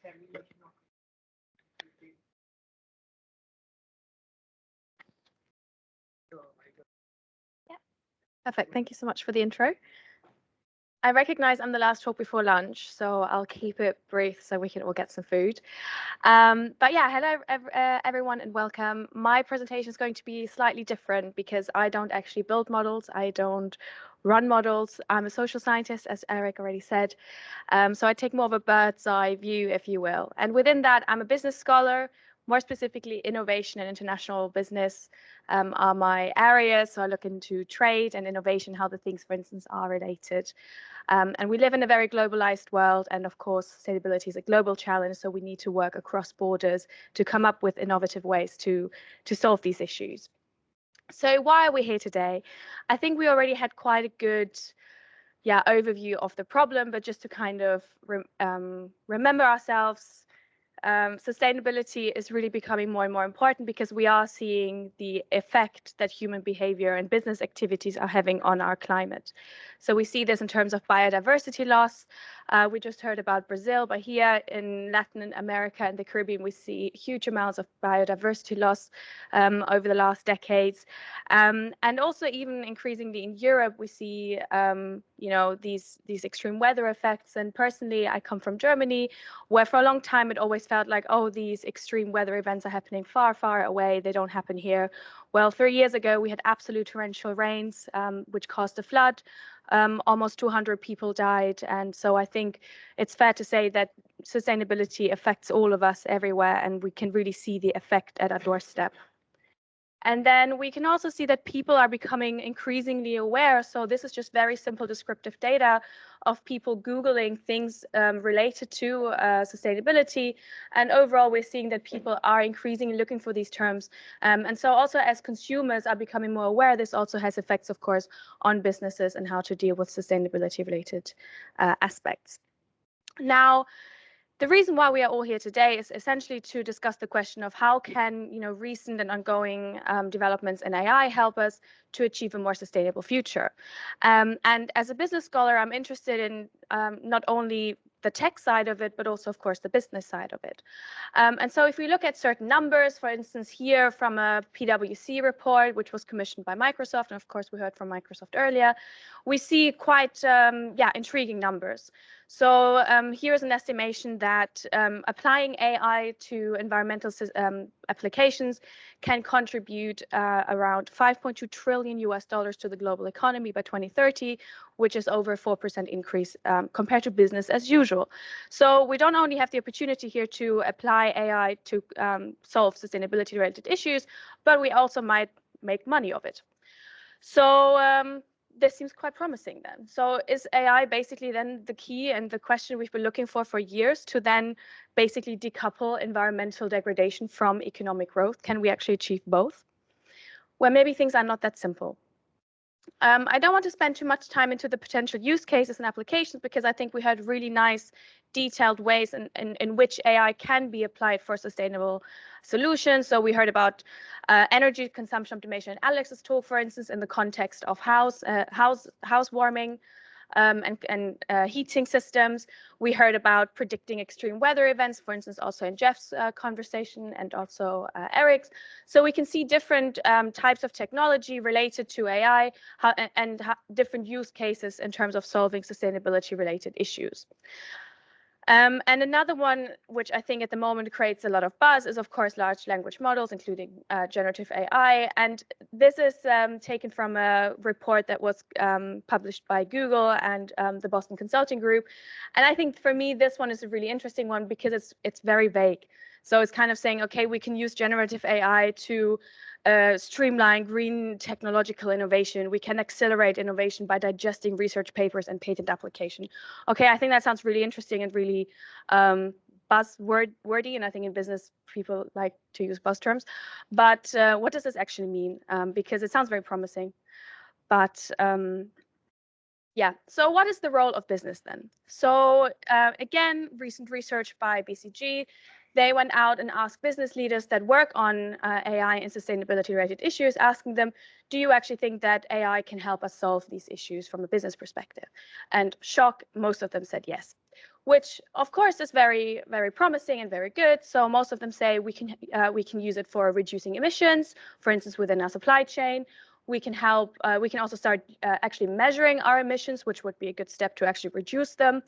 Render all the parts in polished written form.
Yeah, perfect. Thank you so much for the intro. I recognize I'm the last talk before lunch, so I'll keep it brief so we can all get some food. But yeah, hello everyone and welcome. My presentation is going to be slightly different because I don't actually build models. I don't run models. I'm a social scientist, as Eric already said. So I take more of a bird's eye view, if you will. And within that, I'm a business scholar. More specifically, innovation and international business are my areas. So I look into trade and innovation, how the things, for instance, are related. And we live in a very globalized world. And of course, sustainability is a global challenge. So we need to work across borders to come up with innovative ways to solve these issues. So why are we here today? I think we already had quite a good overview of the problem, but just to kind of remember ourselves, sustainability is really becoming more and more important because we are seeing the effect that human behavior and business activities are having on our climate. So we see this in terms of biodiversity loss. We just heard about Brazil, but here in Latin America and the Caribbean, we see huge amounts of biodiversity loss over the last decades. And also even increasingly in Europe, we see these extreme weather effects. And personally, I come from Germany, where for a long time it always felt like, oh, these extreme weather events are happening far, far away. They don't happen here. Well, 3 years ago, we had absolute torrential rains, which caused a flood. Almost 200 people died. And so I think it's fair to say that sustainability affects all of us everywhere, and we can really see the effect at our doorstep. And then we can also see that people are becoming increasingly aware. So this is just very simple descriptive data of people Googling things related to sustainability. And overall, we're seeing that people are increasingly looking for these terms. And so also as consumers are becoming more aware, this also has effects, of course, on businesses and how to deal with sustainability related aspects. Now, the reason why we are all here today is essentially to discuss the question of how can recent and ongoing developments in AI help us to achieve a more sustainable future. And as a business scholar, I'm interested in not only the tech side of it, but also, of course, the business side of it. And so if we look at certain numbers, for instance, here from a PwC report, which was commissioned by Microsoft, and of course, we heard from Microsoft earlier, we see quite intriguing numbers. So here's an estimation that applying AI to environmental applications can contribute around $5.2 trillion to the global economy by 2030, which is over a 4% increase compared to business as usual. So we don't only have the opportunity here to apply AI to solve sustainability-related issues, but we also might make money of it. So this seems quite promising then. So is AI basically then the key and the question we've been looking for years to then basically decouple environmental degradation from economic growth? Can we actually achieve both? Well, maybe things are not that simple. I don't want to spend too much time into the potential use cases and applications because I think we had really nice detailed ways in which AI can be applied for sustainable solutions. So we heard about energy consumption optimization in Alex's talk, for instance, in the context of house warming and heating systems. We heard about predicting extreme weather events, for instance, also in Jeff's conversation and also Eric's. So we can see different types of technology related to AI and different use cases in terms of solving sustainability-related issues. And another one, which I think at the moment creates a lot of buzz, is of course large language models, including generative AI. And this is taken from a report that was published by Google and the Boston Consulting Group. And I think for me, this one is a really interesting one because it's very vague. So it's kind of saying, okay, we can use generative AI to streamline green technological innovation. We can accelerate innovation by digesting research papers and patent application. Okay, I think that sounds really interesting and really buzzwordy, and I think in business people like to use buzz terms. But what does this actually mean? Because it sounds very promising. But yeah, so what is the role of business then? So again, recent research by BCG, they went out and asked business leaders that work on AI and sustainability-related issues, asking them, do you actually think that AI can help us solve these issues from a business perspective? And shock, most of them said yes. which of course is very, very promising and very good. So most of them say we can use it for reducing emissions, for instance, within our supply chain. We can help, we can also start actually measuring our emissions, which would be a good step to actually reduce them.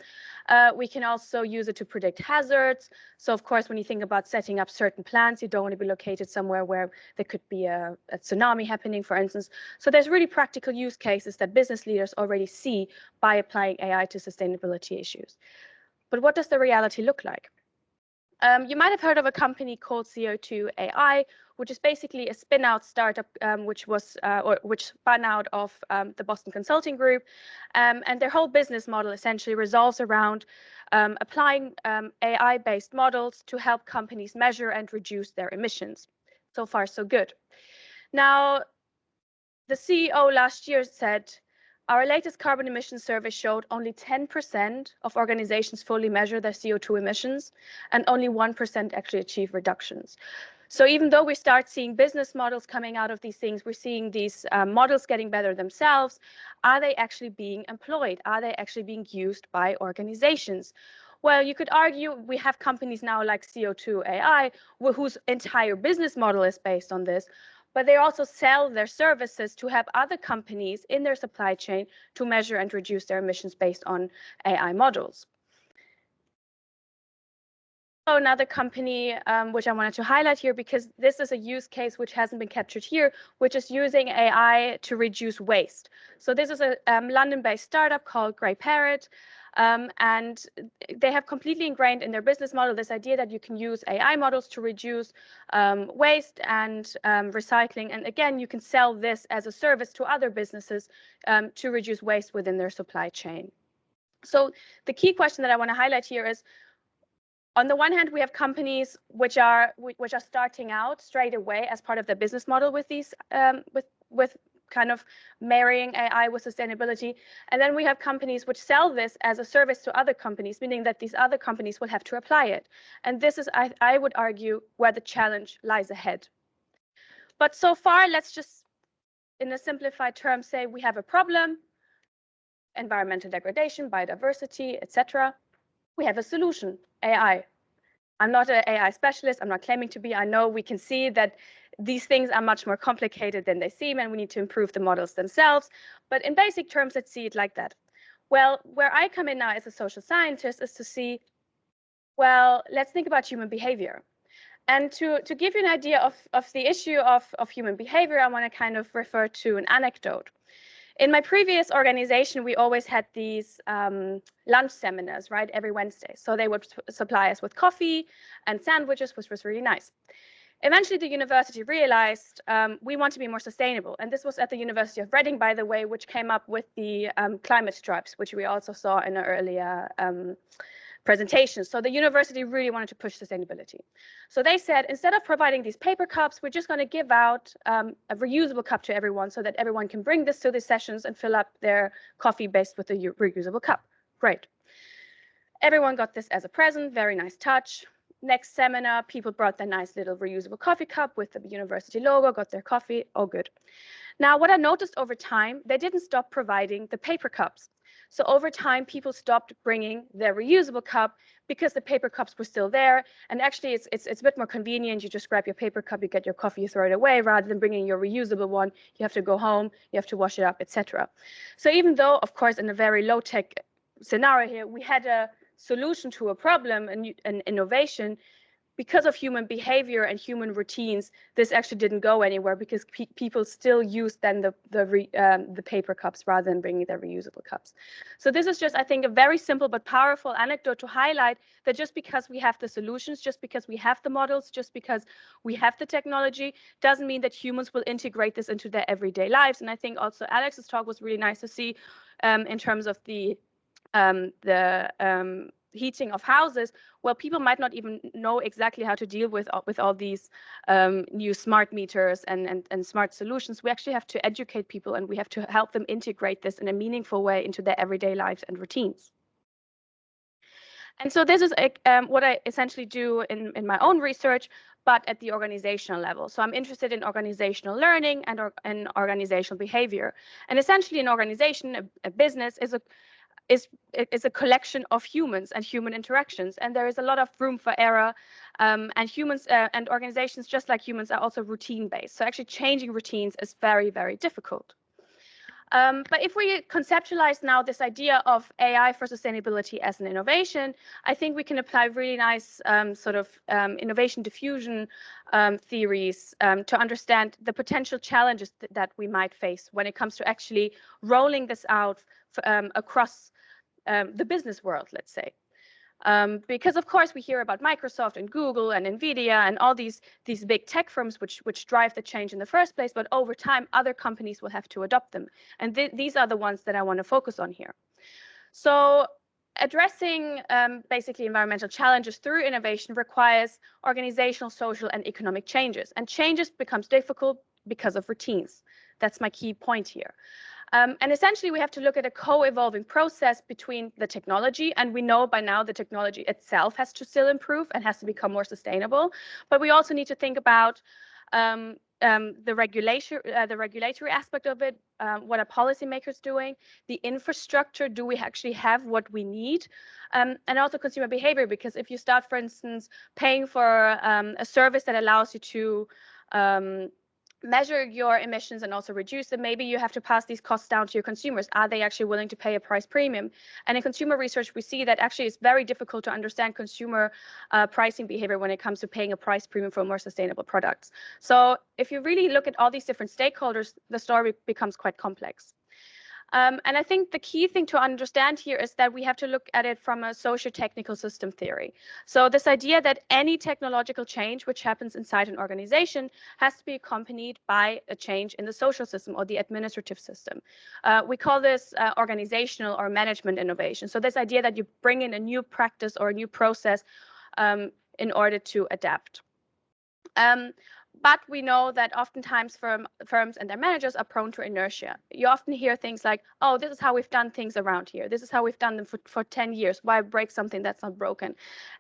We can also use it to predict hazards. So of course, when you think about setting up certain plants, you don't want to be located somewhere where there could be a tsunami happening, for instance. So there's really practical use cases that business leaders already see by applying AI to sustainability issues. But what does the reality look like? You might have heard of a company called CO2 AI, which is basically a spin-out startup, which spun out of the Boston Consulting Group, and their whole business model essentially revolves around applying AI-based models to help companies measure and reduce their emissions. So far, so good. Now, the CEO last year said, our latest carbon emissions survey showed only 10% of organizations fully measure their CO2 emissions, and only 1% actually achieve reductions. So even though we start seeing business models coming out of these things, we're seeing these models getting better themselves. Are they actually being employed? Are they actually being used by organizations? Well, you could argue we have companies now like CO2 AI, whose entire business model is based on this, but they also sell their services to have other companies in their supply chain to measure and reduce their emissions based on AI models. Another company which I wanted to highlight here, because this is a use case which hasn't been captured here, which is using AI to reduce waste. So this is a London-based startup called Grey Parrot. And they have completely ingrained in their business model this idea that you can use AI models to reduce waste and recycling. And again, you can sell this as a service to other businesses to reduce waste within their supply chain. So the key question that I want to highlight here is, on the one hand, we have companies which are starting out straight away as part of their business model with these with kind of marrying AI with sustainability. And then we have companies which sell this as a service to other companies, meaning that these other companies will have to apply it. And this is, I would argue, where the challenge lies ahead. But so far, let's just, in a simplified term, say we have a problem: environmental degradation, biodiversity, etc. We have a solution: AI. I'm not an AI specialist. I'm not claiming to be. I know we can see that these things are much more complicated than they seem, and we need to improve the models themselves. But in basic terms, let's see it like that. Well, where I come in now as a social scientist is to see, well, let's think about human behavior. And to give you an idea of the issue of human behavior, I want to kind of refer to an anecdote. In my previous organization, we always had these lunch seminars, right, every Wednesday. So they would supply us with coffee and sandwiches, which was really nice. Eventually, the university realized we want to be more sustainable. And this was at the University of Reading, by the way, which came up with the climate stripes, which we also saw in an earlier presentation. So the university really wanted to push sustainability. So they said, instead of providing these paper cups, we're just going to give out a reusable cup to everyone so that everyone can bring this to the sessions and fill up their coffee based with a reusable cup. Great. Everyone got this as a present, very nice touch. Next seminar, people brought their nice little reusable coffee cup with the university logo, got their coffee, all good. Now, what I noticed over time, they didn't stop providing the paper cups. So over time, people stopped bringing their reusable cup because the paper cups were still there. And actually, it's a bit more convenient. You just grab your paper cup, you get your coffee, you throw it away, rather than bringing your reusable one. You have to go home, you have to wash it up, etc. So even though, of course, in a very low-tech scenario here, we had a solution to a problem and an innovation, because of human behavior and human routines, this actually didn't go anywhere, because people still use then the paper cups rather than bringing their reusable cups. So this is just, I think, a very simple but powerful anecdote to highlight that just because we have the solutions, just because we have the models, just because we have the technology, doesn't mean that humans will integrate this into their everyday lives. And I think also Alex's talk was really nice to see in terms of the heating of houses. Well, people might not even know exactly how to deal with all these new smart meters and smart solutions. We actually have to educate people, and we have to help them integrate this in a meaningful way into their everyday lives and routines. And so this is what I essentially do in my own research, but at the organizational level. So I'm interested in organizational learning and organizational behavior. And essentially, an organization, a business, is a collection of humans and human interactions, and there is a lot of room for error. And humans and organizations, just like humans, are also routine-based. So actually changing routines is very, very difficult. But if we conceptualize now this idea of AI for sustainability as an innovation, I think we can apply really nice innovation diffusion theories to understand the potential challenges that we might face when it comes to actually rolling this out across the business world, let's say. Because of course we hear about Microsoft and Google and Nvidia and all these big tech firms which drive the change in the first place, but over time other companies will have to adopt them, and these are the ones that I want to focus on here. So addressing basically environmental challenges through innovation requires organizational, social, and economic changes, and changes becomes difficult because of routines. That's my key point here. And essentially, we have to look at a co-evolving process between the technology, and we know by now the technology itself has to still improve and has to become more sustainable. But we also need to think about the regulatory aspect of it. What are policymakers doing? The infrastructure, do we actually have what we need? And also consumer behavior, because if you start, for instance, paying for a service that allows you to measure your emissions and also reduce them, maybe you have to pass these costs down to your consumers. Are they actually willing to pay a price premium? And in consumer research, we see that actually it's very difficult to understand consumer pricing behavior when it comes to paying a price premium for more sustainable products. So if you really look at all these different stakeholders, the story becomes quite complex. And I think the key thing to understand here is that we have to look at it from a socio-technical system theory. So this idea that any technological change which happens inside an organization has to be accompanied by a change in the social system or the administrative system. We call this organizational or management innovation. So this idea that you bring in a new practice or a new process in order to adapt. But we know that oftentimes firms and their managers are prone to inertia. You often hear things like, oh, this is how we've done things around here. This is how we've done them for 10 years. Why break something that's not broken?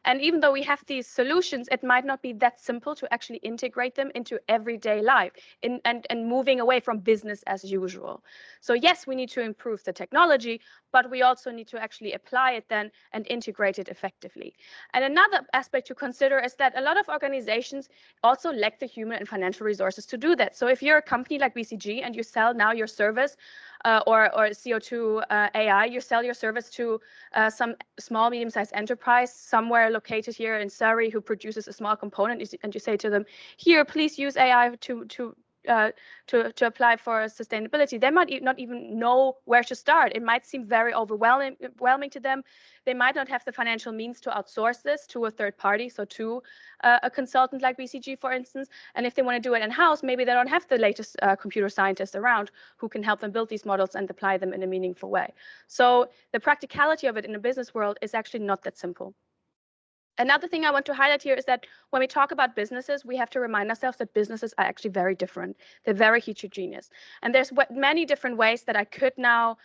And even though we have these solutions, it might not be that simple to actually integrate them into everyday life and moving away from business as usual. So yes, we need to improve the technology, but we also need to actually apply it then and integrate it effectively. And another aspect to consider is that a lot of organizations also lack the human and financial resources to do that. So if you're a company like BCG and you sell now your service or CO2 AI, you sell your service to some small, medium-sized enterprise somewhere located here in Surrey who produces a small component, and you say to them, here, please use AI to apply for sustainability. They might not even know where to start. It might seem very overwhelming to them. They might not have the financial means to outsource this to a third party, so to a consultant like BCG, for instance. And if they want to do it in-house, maybe they don't have the latest computer scientists around who can help them build these models and apply them in a meaningful way. So the practicality of it in the business world is actually not that simple. Another thing I want to highlight here is that when we talk about businesses, we have to remind ourselves that businesses are actually very different. They're very heterogeneous. And there's many different ways that I could now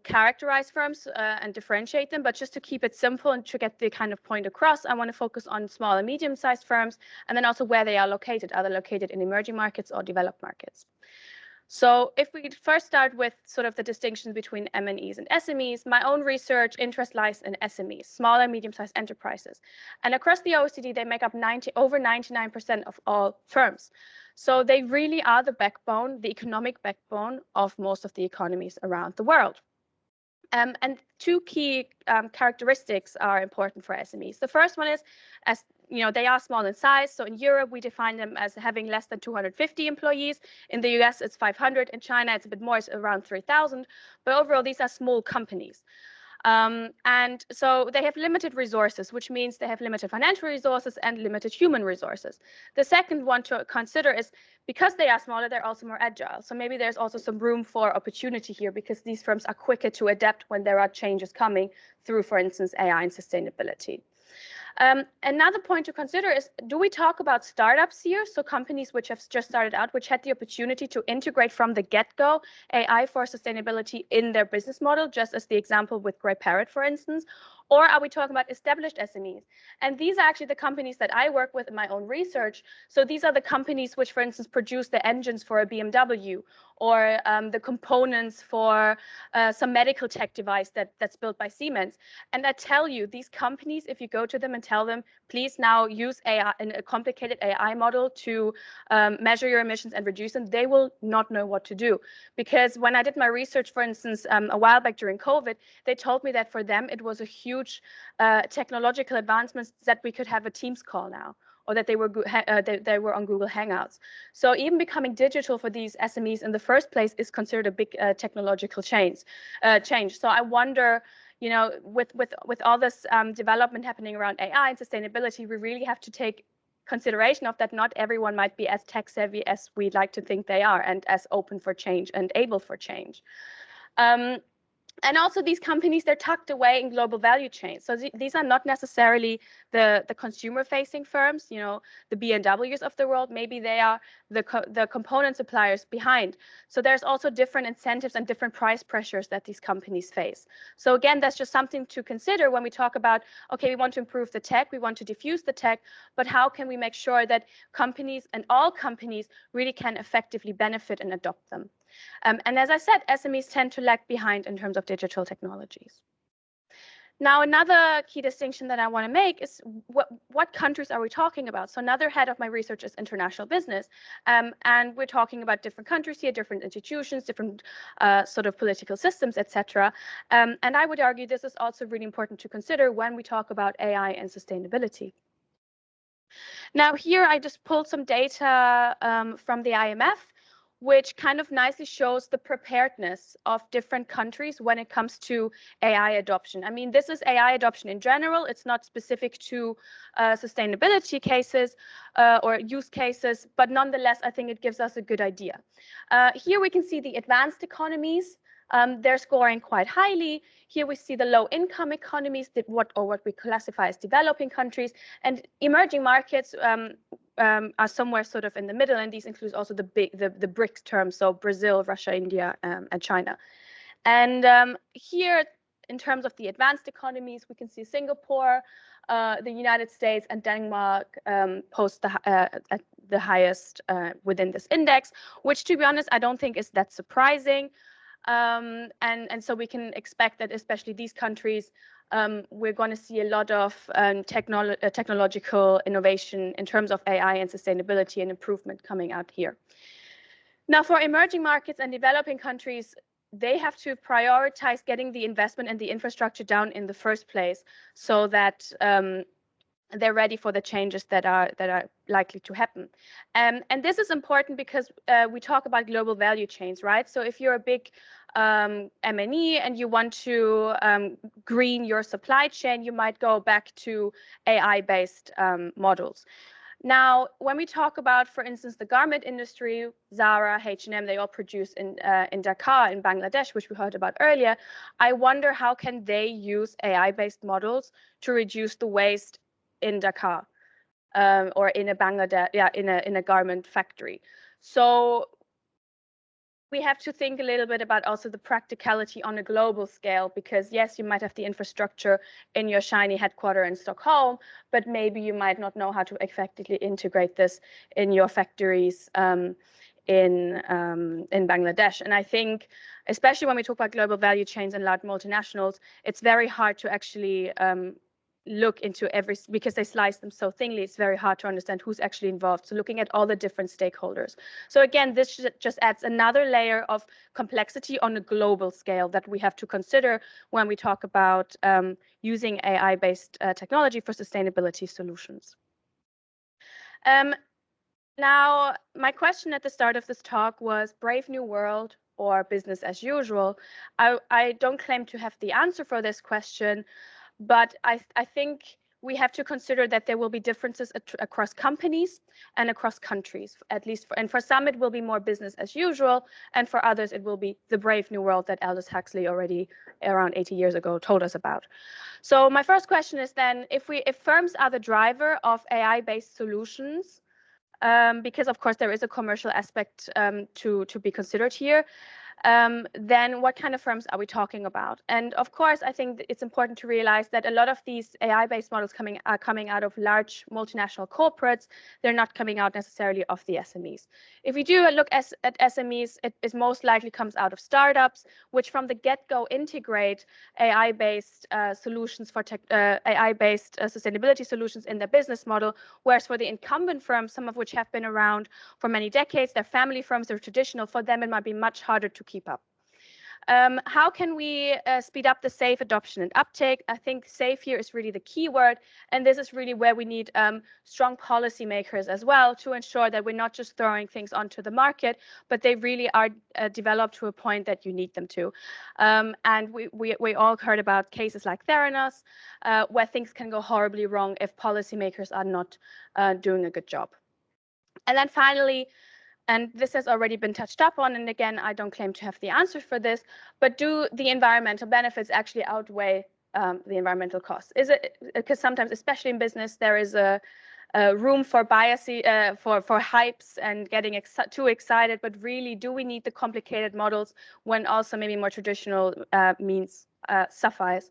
characterize firms and differentiate them. But just to keep it simple and to get the kind of point across, I want to focus on small and medium-sized firms, and then also where they are located. Are they located in emerging markets or developed markets? So if we first start with sort of the distinction between MNEs and SMEs, my own research interest lies in SMEs, small and medium-sized enterprises. And across the OECD, they make up over 99% of all firms. So they really are the backbone, the economic backbone of most of the economies around the world. And two key characteristics are important for SMEs. The first one is, as you know, they are small in size. So in Europe, we define them as having less than 250 employees. In the US, it's 500. In China, it's a bit more, it's around 3,000. But overall, these are small companies. And so they have limited resources, which means they have limited financial resources and limited human resources. The second one to consider is because they are smaller, they're also more agile. So maybe there's also some room for opportunity here because these firms are quicker to adapt when there are changes coming through, for instance, AI and sustainability. Another point to consider is, do we talk about startups here? So companies which have just started out, which had the opportunity to integrate from the get-go AI for sustainability in their business model, just as the example with Grey Parrot, for instance, Or are we talking about established SMEs? And these are actually the companies that I work with in my own research. So these are the companies which, for instance, produce the engines for a BMW, or the components for some medical tech device that's built by Siemens. And I tell you, these companies, if you go to them and tell them, please now use AI, a complicated AI model to measure your emissions and reduce them, they will not know what to do. Because when I did my research, for instance, a while back during COVID, they told me that for them, it was a huge technological advancements that we could have a Teams call now, or that they were on Google Hangouts. So even becoming digital for these SMEs in the first place is considered a big technological change. So I wonder, you know, with all this development happening around AI and sustainability, we really have to take consideration of that not everyone might be as tech savvy as we'd like to think they are, and as open for change and able for change. And also these companies, they're tucked away in global value chains. So these are not necessarily the consumer-facing firms, you know, the BMWs of the world. Maybe they are the component suppliers behind. So there's also different incentives and different price pressures that these companies face. So again, that's just something to consider when we talk about, okay, we want to improve the tech, we want to diffuse the tech, but how can we make sure that companies, and all companies, really can effectively benefit and adopt them? And as I said, SMEs tend to lag behind in terms of digital technologies. Now, another key distinction that I want to make is what countries are we talking about? So another head of my research is international business. And we're talking about different countries here, different institutions, different sort of political systems, etc. And I would argue this is also really important to consider when we talk about AI and sustainability. Now, here I just pulled some data from the IMF, which kind of nicely shows the preparedness of different countries when it comes to AI adoption. I mean, this is AI adoption in general. It's not specific to sustainability cases or use cases, but nonetheless, I think it gives us a good idea. Here we can see the advanced economies. They're scoring quite highly. Here we see the low-income economies, what we classify as developing countries, and emerging markets are somewhere sort of in the middle, and these include also the BRICS terms, so Brazil, Russia, India, and China. And here, in terms of the advanced economies, we can see Singapore, the United States, and Denmark post the highest within this index, which, to be honest, I don't think is that surprising. And so we can expect that, especially these countries, we're going to see a lot of technological innovation in terms of AI and sustainability and improvement coming out here. Now, for emerging markets and developing countries, they have to prioritize getting the investment and the infrastructure down in the first place, so that they're ready for the changes that are likely to happen. And this is important because we talk about global value chains, right? So if you're a big M&E and you want to green your supply chain, you might go back to AI-based models. Now, when we talk about, for instance, the garment industry, Zara, H&M, they all produce in Dhaka, in Bangladesh, which we heard about earlier. I wonder how can they use AI-based models to reduce the waste in Dhaka or in a Bangladesh, in a garment factory. So we have to think a little bit about also the practicality on a global scale, because yes, you might have the infrastructure in your shiny headquarters in Stockholm, but maybe you might not know how to effectively integrate this in your factories in Bangladesh. And I think, especially when we talk about global value chains and large multinationals, it's very hard to actually look into because they slice them so thinly, it's very hard to understand who's actually involved. So looking at all the different stakeholders. So again, this just adds another layer of complexity on a global scale that we have to consider when we talk about using AI-based technology for sustainability solutions. Now, my question at the start of this talk was Brave New World or business as usual. I don't claim to have the answer for this question, but I think we have to consider that there will be differences across companies and across countries, at least. And for some, it will be more business as usual. And for others, it will be the brave new world that Aldous Huxley already around 80 years ago told us about. So my first question is then, if firms are the driver of AI-based solutions, because of course there is a commercial aspect to be considered here, then what kind of firms are we talking about? And of course, I think it's important to realize that a lot of these AI-based models are coming out of large multinational corporates. They're not coming out necessarily of the SMEs. If we do look at SMEs, it most likely comes out of startups, which from the get-go integrate AI-based solutions for AI-based sustainability solutions in their business model, whereas for the incumbent firms, some of which have been around for many decades, they're family firms, they're traditional, for them it might be much harder to keep up. How can we speed up the safe adoption and uptake? I think safe here is really the key word, and this is really where we need strong policymakers as well to ensure that we're not just throwing things onto the market, but they really are developed to a point that you need them to. And we all heard about cases like Theranos, where things can go horribly wrong if policymakers are not doing a good job. And then finally, and this has already been touched up on, and again, I don't claim to have the answer for this, but do the environmental benefits actually outweigh the environmental costs? Is it, because sometimes, especially in business, there is a room for bias, for hypes and getting too excited, but really, do we need the complicated models when also maybe more traditional means suffice?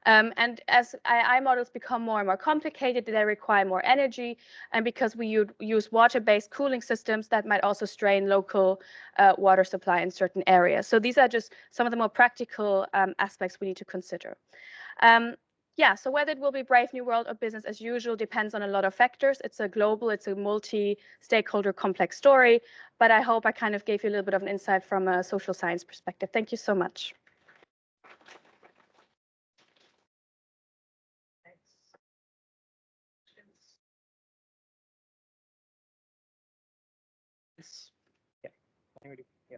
And as AI models become more and more complicated, they require more energy. And because we use water-based cooling systems, that might also strain local water supply in certain areas. So these are just some of the more practical aspects we need to consider. Yeah, so whether it will be Brave New World or business as usual depends on a lot of factors. It's a multi-stakeholder complex story, but I hope I kind of gave you a little bit of an insight from a social science perspective. Thank you so much. Yeah.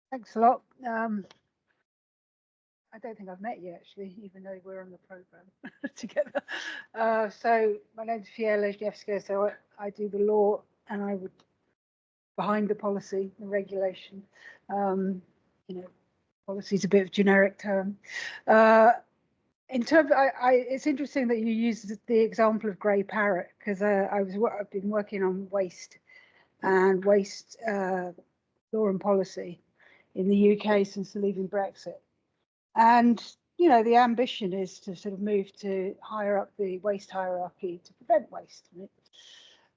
Thanks a lot. I don't think I've met you actually, even though we're on the program together. So my name's Fiona Leśniewska. So I do the law, and I would behind the policy and regulation. Policy is a bit of a generic term. In terms, it's interesting that you use the example of grey parrot, because I've been working on waste and waste law and policy in the UK since leaving Brexit. And, the ambition is to sort of move to higher up the waste hierarchy to prevent waste. Right?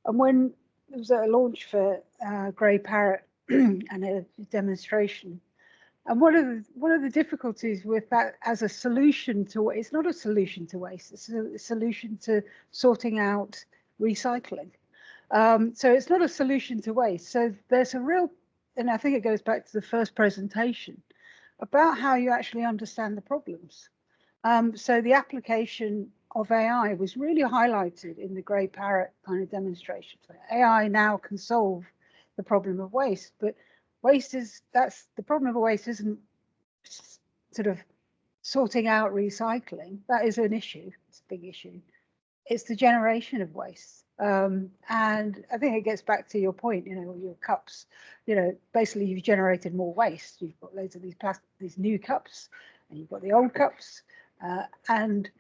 And when there was a launch for Grey Parrot and a demonstration, and one of the difficulties with that as a solution to, it's not a solution to waste, it's a solution to sorting out recycling. So it's not a solution to waste. So there's a real, and I think it goes back to the first presentation, about how you actually understand the problems. So the application of AI was really highlighted in the Grey Parrot kind of demonstration. So AI now can solve the problem of waste, but that's the problem of waste isn't sort of sorting out recycling. That is an issue. It's a big issue. It's the generation of waste. And I think it gets back to your point, your cups, basically you've generated more waste. You've got loads of these new cups, and you've got the old cups. And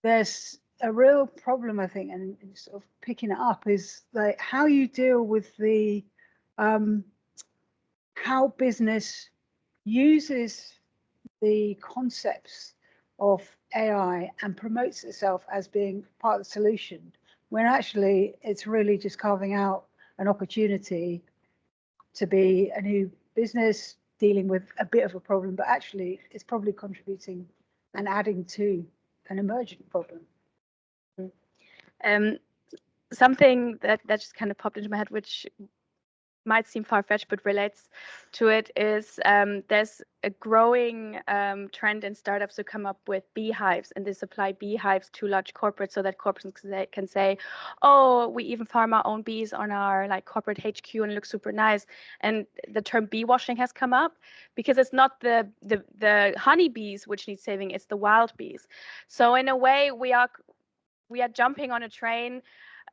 there's a real problem, I think, and sort of picking it up is like how you deal with the, how business uses the concepts of AI and promotes itself as being part of the solution, when actually it's really just carving out an opportunity to be a new business dealing with a bit of a problem, but actually it's probably contributing and adding to an emergent problem. Something that just kind of popped into my head, which might seem far-fetched but relates to it, is there's a growing trend in startups to come up with beehives, and they supply beehives to large corporates so that corporates can say, oh, we even farm our own bees on our corporate HQ and it looks super nice. And the term bee washing has come up because it's not the honey bees which need saving, it's the wild bees. So in a way we are jumping on a train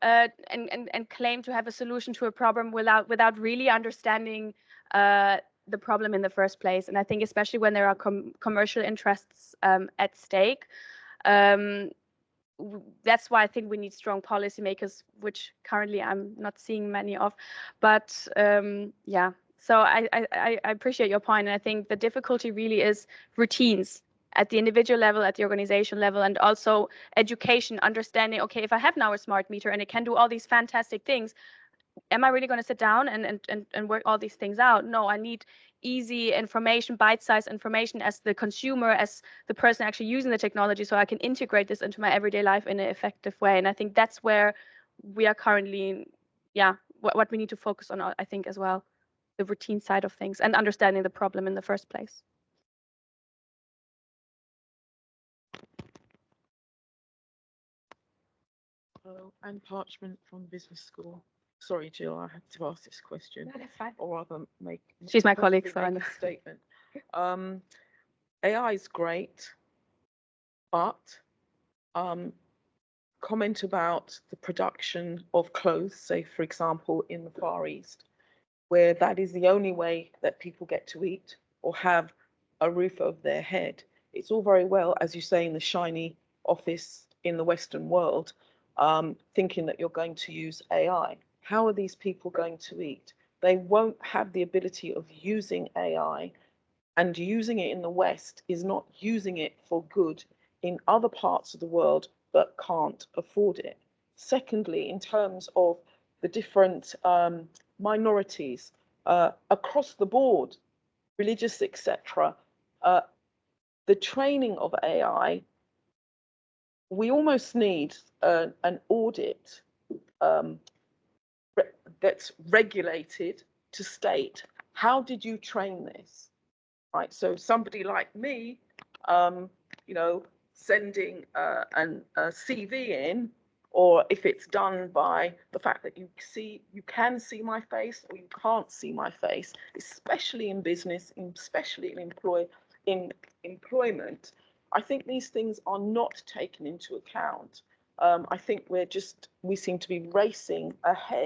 and claim to have a solution to a problem without really understanding the problem in the first place. And I think especially when there are commercial interests at stake, that's why I think we need strong policymakers, which currently I'm not seeing many of. But yeah, so I appreciate your point, and I think the difficulty really is routines at the individual level, at the organization level, and also education, understanding, okay, if I have now a smart meter and it can do all these fantastic things, am I really going to sit down and work all these things out? No, I need easy information, bite-sized information as the consumer, as the person actually using the technology, so I can integrate this into my everyday life in an effective way. And I think that's where we are currently, yeah, what we need to focus on, I think, as well, the routine side of things and understanding the problem in the first place. Hello, Anne Parchment from business school. Sorry, Jill, I had to ask this question. No, that's fine. Or rather make She's my colleague, so I make know. a statement. AI is great, but comment about the production of clothes, say for example in the Far East, where that is the only way that people get to eat or have a roof over their head. It's all very well, as you say, in the shiny office in the Western world, thinking that you're going to use AI. How are these people going to eat? They won't have the ability of using AI, and using it in the West is not using it for good in other parts of the world but can't afford it. Secondly, in terms of the different minorities across the board, religious, etc., the training of AI, we almost need an audit that's regulated to state, how did you train this? Right, so somebody like me, you know, sending a CV in, or if it's done by the fact that you can see my face or you can't see my face, especially in business, especially in employment, I think these things are not taken into account. I think we seem to be racing ahead